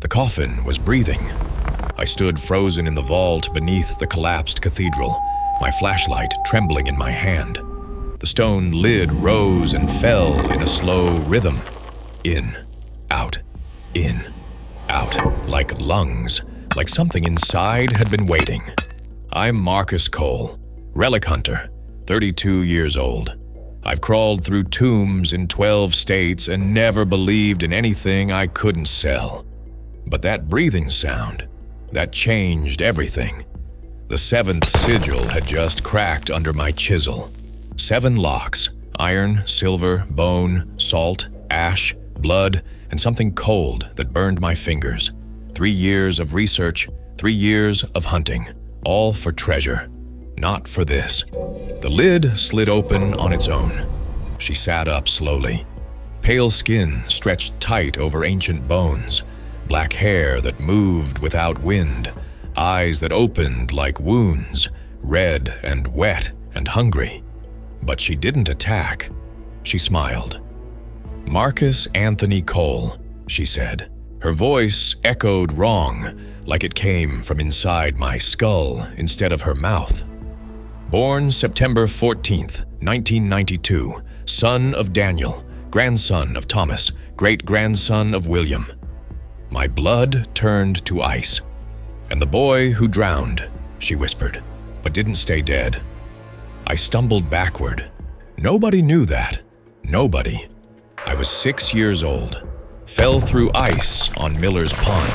The coffin was breathing. I stood frozen in the vault beneath the collapsed cathedral, my flashlight trembling in my hand. The stone lid rose and fell in a slow rhythm. In, out, like lungs, like something inside had been waiting. I'm Marcus Cole, relic hunter, 32 years old. I've crawled through tombs in 12 states and never believed in anything I couldn't sell. But that breathing sound, that changed everything. The 7th sigil had just cracked under my chisel. 7 locks, iron, silver, bone, salt, ash, blood, and something cold that burned my fingers. 3 years of research, 3 years of hunting, all for treasure. Not for this. The lid slid open on its own. She sat up slowly. Pale skin stretched tight over ancient bones, black hair that moved without wind, eyes that opened like wounds, red and wet and hungry. But she didn't attack. She smiled. "Marcus Anthony Cole," she said. Her voice echoed wrong, like it came from inside my skull instead of her mouth. "Born September 14th, 1992, son of Daniel, grandson of Thomas, great-grandson of William." My blood turned to ice. "And the boy who drowned," she whispered, "but didn't stay dead." I stumbled backward. Nobody knew that. Nobody. I was 6 years old. Fell through ice on Miller's Pond.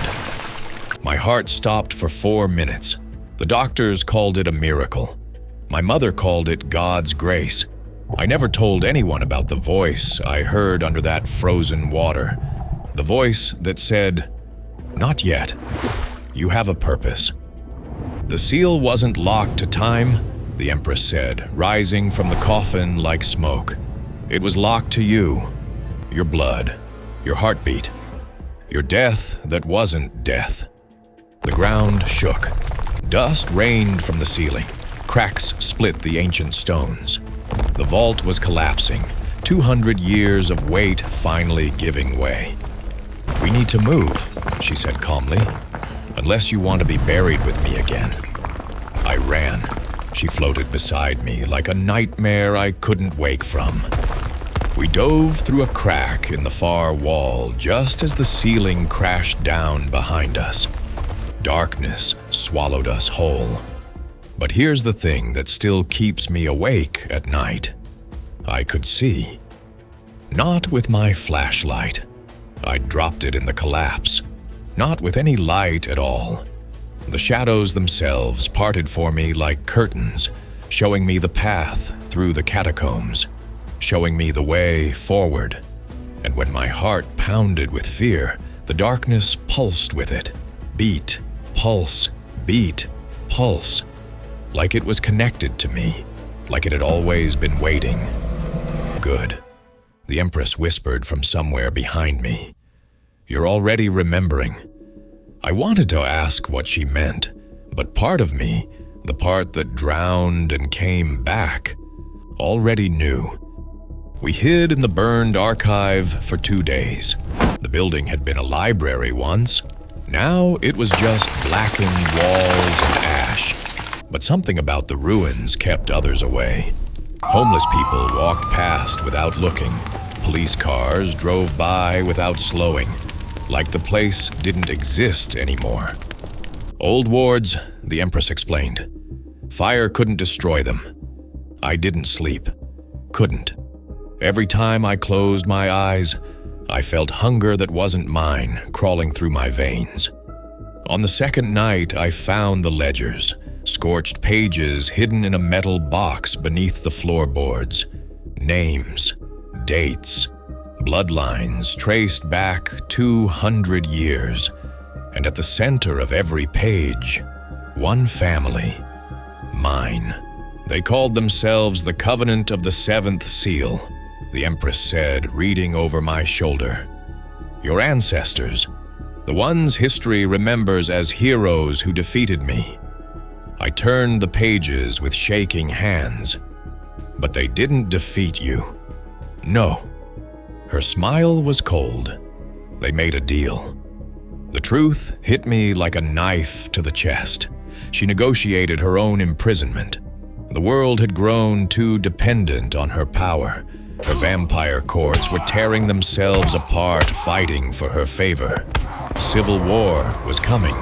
My heart stopped for 4 minutes. The doctors called it a miracle. My mother called it God's grace. I never told anyone about the voice I heard under that frozen water. The voice that said, "Not yet. You have a purpose." "The seal wasn't locked to time," the Empress said, rising from the coffin like smoke. "It was locked to you, your blood, your heartbeat, your death that wasn't death." The ground shook. Dust rained from the ceiling. Cracks split the ancient stones. The vault was collapsing, 200 years of weight finally giving way. "We need to move," she said calmly, "unless you want to be buried with me again." I ran. She floated beside me like a nightmare I couldn't wake from. We dove through a crack in the far wall just as the ceiling crashed down behind us. Darkness swallowed us whole. But here's the thing that still keeps me awake at night. I could see. Not with my flashlight. I'd dropped it in the collapse. Not with any light at all. The shadows themselves parted for me like curtains, showing me the path through the catacombs, showing me the way forward. And when my heart pounded with fear, the darkness pulsed with it. Beat, pulse, beat, pulse. Like it was connected to me, like it had always been waiting. "Good," the Empress whispered from somewhere behind me. "You're already remembering." I wanted to ask what she meant, but part of me, the part that drowned and came back, already knew. We hid in the burned archive for 2 days. The building had been a library once. Now it was just blackened walls and ash. But something about the ruins kept others away. Homeless people walked past without looking. Police cars drove by without slowing, like the place didn't exist anymore. "Old wards," the Empress explained. "Fire couldn't destroy them." I didn't sleep. Couldn't. Every time I closed my eyes, I felt hunger that wasn't mine crawling through my veins. On the second night, I found the ledgers, scorched pages hidden in a metal box beneath the floorboards. Names, dates, bloodlines traced back 200 years. And at the center of every page, one family, mine. They called themselves the Covenant of the 7th Seal, the Empress said, reading over my shoulder. "Your ancestors, the ones history remembers as heroes who defeated me." I turned the pages with shaking hands. "But they didn't defeat you." "No." Her smile was cold. "They made a deal. The truth hit me like a knife to the chest. She negotiated her own imprisonment. The world had grown too dependent on her power. Her vampire courts were tearing themselves apart, fighting for her favor. Civil war was coming.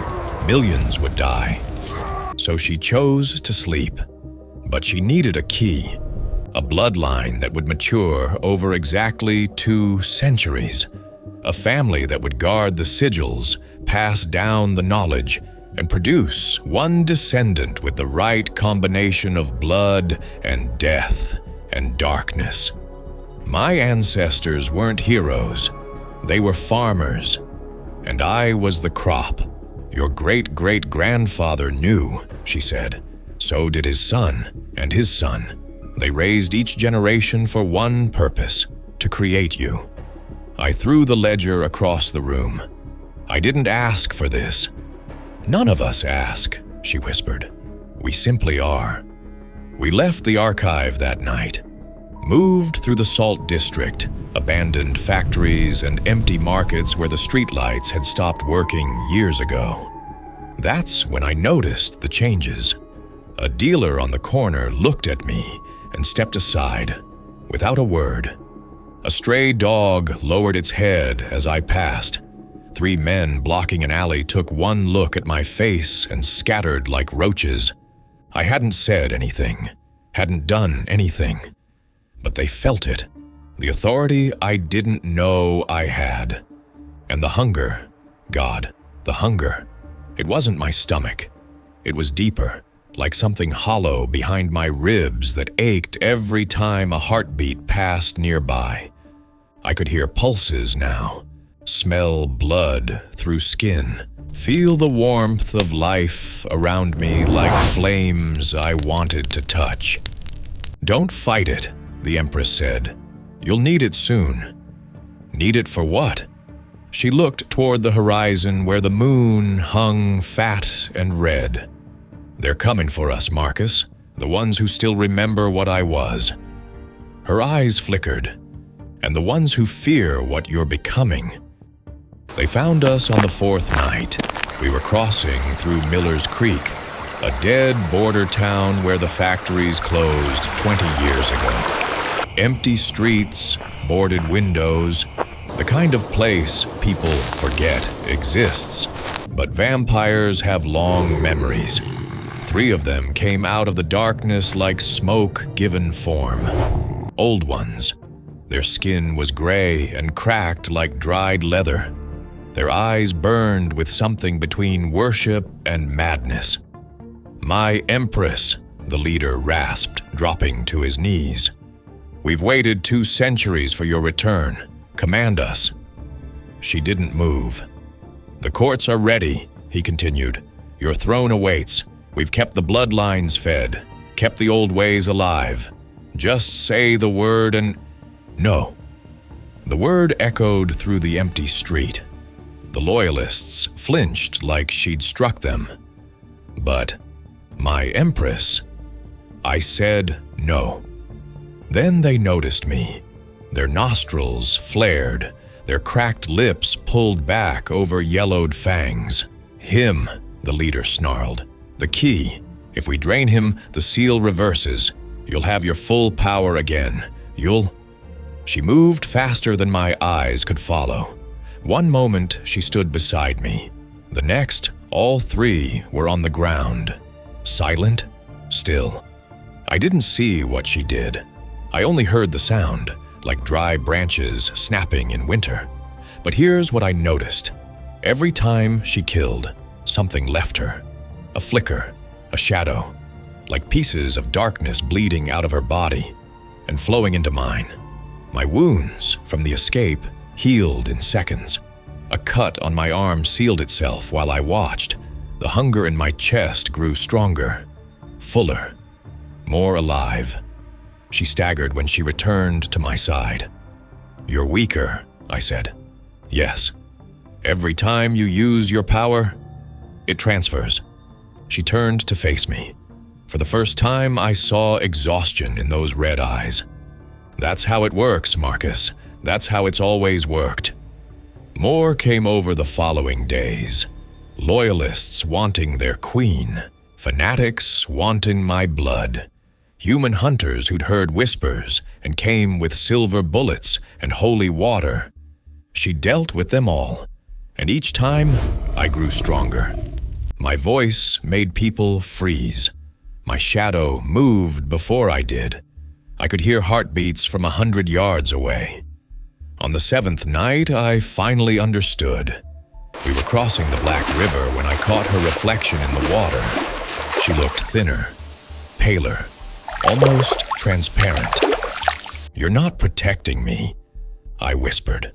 Millions would die. So she chose to sleep. But she needed a key, a bloodline that would mature over exactly 2 centuries, a family that would guard the sigils, pass down the knowledge, and produce one descendant with the right combination of blood and death and darkness. My ancestors weren't heroes. They were farmers, and I was the crop. Your great-great-grandfather knew, she said. So did his son and his son. They raised each generation for one purpose, to create you. I threw the ledger across the room. I didn't ask for this. None of us ask, she whispered. We simply are. We left the archive that night, moved through the Salt District, abandoned factories and empty markets where the streetlights had stopped working years ago. That's when I noticed the changes. A dealer on the corner looked at me and stepped aside, without a word. A stray dog lowered its head as I passed. 3 men blocking an alley took one look at my face and scattered like roaches. I hadn't said anything, hadn't done anything, but they felt it. The authority I didn't know I had. And the hunger, God, the hunger. It wasn't my stomach. It was deeper, like something hollow behind my ribs that ached every time a heartbeat passed nearby. I could hear pulses now, smell blood through skin, feel the warmth of life around me like flames I wanted to touch. Don't fight it, the Empress said. You'll need it soon. Need it for what? She looked toward the horizon where the moon hung fat and red. They're coming for us, Marcus, the ones who still remember what I was. Her eyes flickered. And the ones who fear what you're becoming. They found us on the 4th night. We were crossing through Miller's Creek, a dead border town where the factories closed 20 years ago. Empty streets, boarded windows, the kind of place people forget exists. But vampires have long memories. 3 of them came out of the darkness like smoke given form. Old ones. Their skin was gray and cracked like dried leather. Their eyes burned with something between worship and madness. My Empress, the leader rasped, dropping to his knees. We've waited 2 centuries for your return. Command us. She didn't move. The courts are ready, he continued. Your throne awaits. We've kept the bloodlines fed, kept the old ways alive. Just say the word and... No. The word echoed through the empty street. The loyalists flinched like she'd struck them. But, my Empress, I said no. Then they noticed me. Their nostrils flared, their cracked lips pulled back over yellowed fangs. Him, the leader snarled. The key. If we drain him, the seal reverses. You'll have your full power again. She moved faster than my eyes could follow. One moment, she stood beside me. The next, all 3 were on the ground. Silent, still. I didn't see what she did. I only heard the sound, like dry branches snapping in winter. But here's what I noticed. Every time she killed, something left her. A flicker, a shadow, like pieces of darkness bleeding out of her body and flowing into mine. My wounds from the escape healed in seconds. A cut on my arm sealed itself while I watched. The hunger in my chest grew stronger, fuller, more alive. She staggered when she returned to my side. You're weaker, I said. Yes. Every time you use your power, it transfers. She turned to face me. For the first time, I saw exhaustion in those red eyes. That's how it works, Marcus. That's how it's always worked. More came over the following days. Loyalists wanting their queen, fanatics wanting my blood, human hunters who'd heard whispers and came with silver bullets and holy water. She dealt with them all, and each time I grew stronger. My voice made people freeze. My shadow moved before I did. I could hear heartbeats from 100 yards away. On the 7th night, I finally understood. We were crossing the Black River when I caught her reflection in the water. She looked thinner, paler, almost transparent. "You're not protecting me," I whispered.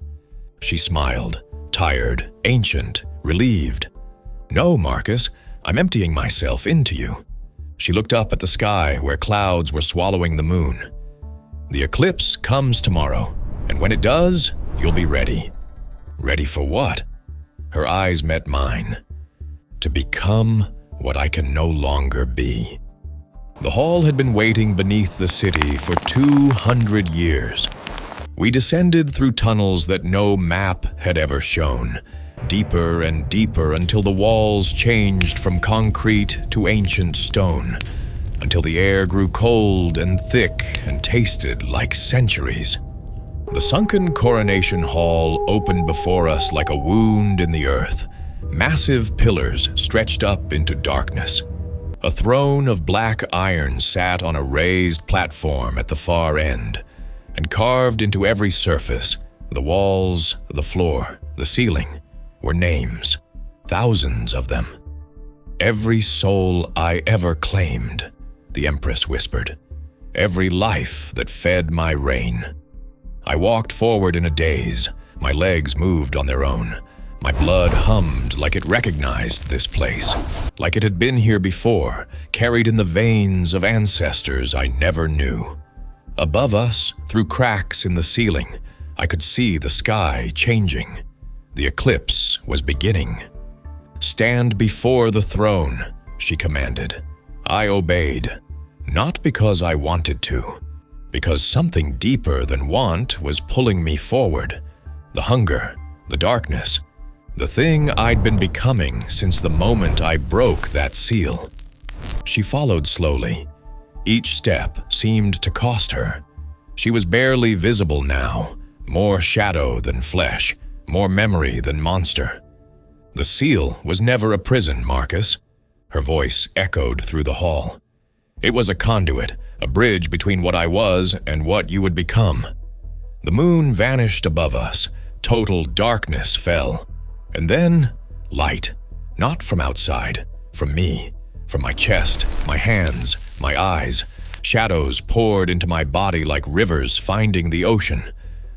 She smiled, tired, ancient, relieved. "No, Marcus, I'm emptying myself into you." She looked up at the sky where clouds were swallowing the moon. "The eclipse comes tomorrow, and when it does, you'll be ready." "Ready for what?" Her eyes met mine. "To become what I can no longer be." The hall had been waiting beneath the city for 200 years. We descended through tunnels that no map had ever shown, deeper and deeper until the walls changed from concrete to ancient stone, until the air grew cold and thick and tasted like centuries. The sunken coronation hall opened before us like a wound in the earth. Massive pillars stretched up into darkness. A throne of black iron sat on a raised platform at the far end, and carved into every surface, the walls, the floor, the ceiling, were names, thousands of them. "Every soul I ever claimed," the Empress whispered. "Every life that fed my reign." I walked forward in a daze. My legs moved on their own. My blood hummed like it recognized this place, like it had been here before, carried in the veins of ancestors I never knew. Above us, through cracks in the ceiling, I could see the sky changing. The eclipse was beginning. "Stand before the throne," she commanded. I obeyed, not because I wanted to, because something deeper than want was pulling me forward. The hunger, the darkness, the thing I'd been becoming since the moment I broke that seal. She followed slowly. Each step seemed to cost her. She was barely visible now, more shadow than flesh, more memory than monster. "The seal was never a prison, Marcus." Her voice echoed through the hall. "It was a conduit, a bridge between what I was and what you would become." The moon vanished above us. Total darkness fell. And then, light. Not from outside, from me, from my chest, my hands, my eyes. Shadows poured into my body like rivers finding the ocean.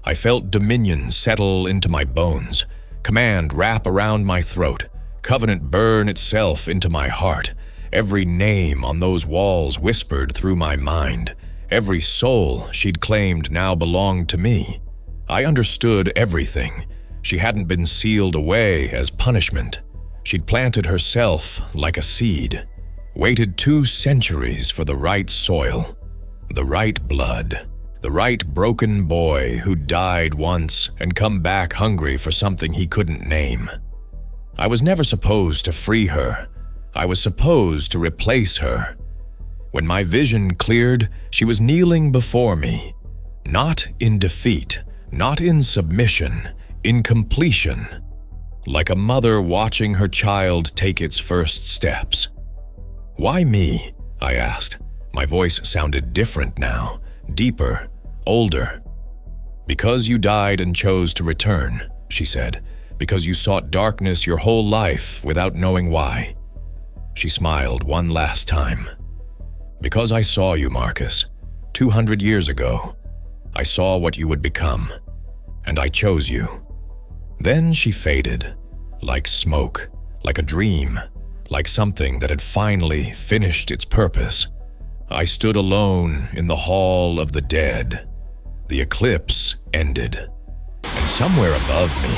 I felt dominion settle into my bones, command wrap around my throat, covenant burn itself into my heart. Every name on those walls whispered through my mind. Every soul she'd claimed now belonged to me. I understood everything. She hadn't been sealed away as punishment. She'd planted herself like a seed, waited 2 centuries for the right soil, the right blood, the right broken boy who died once and come back hungry for something he couldn't name. I was never supposed to free her. I was supposed to replace her. When my vision cleared, she was kneeling before me, not in defeat, not in submission, in completion, like a mother watching her child take its first steps. "Why me?" I asked. My voice sounded different now, deeper, older. "Because you died and chose to return," she said. "Because you sought darkness your whole life without knowing why." She smiled one last time. "Because I saw you, Marcus, 200 years ago. I saw what you would become, and I chose you." Then she faded, like smoke, like a dream, like something that had finally finished its purpose. I stood alone in the hall of the dead. The eclipse ended, and somewhere above me,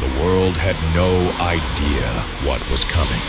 the world had no idea what was coming.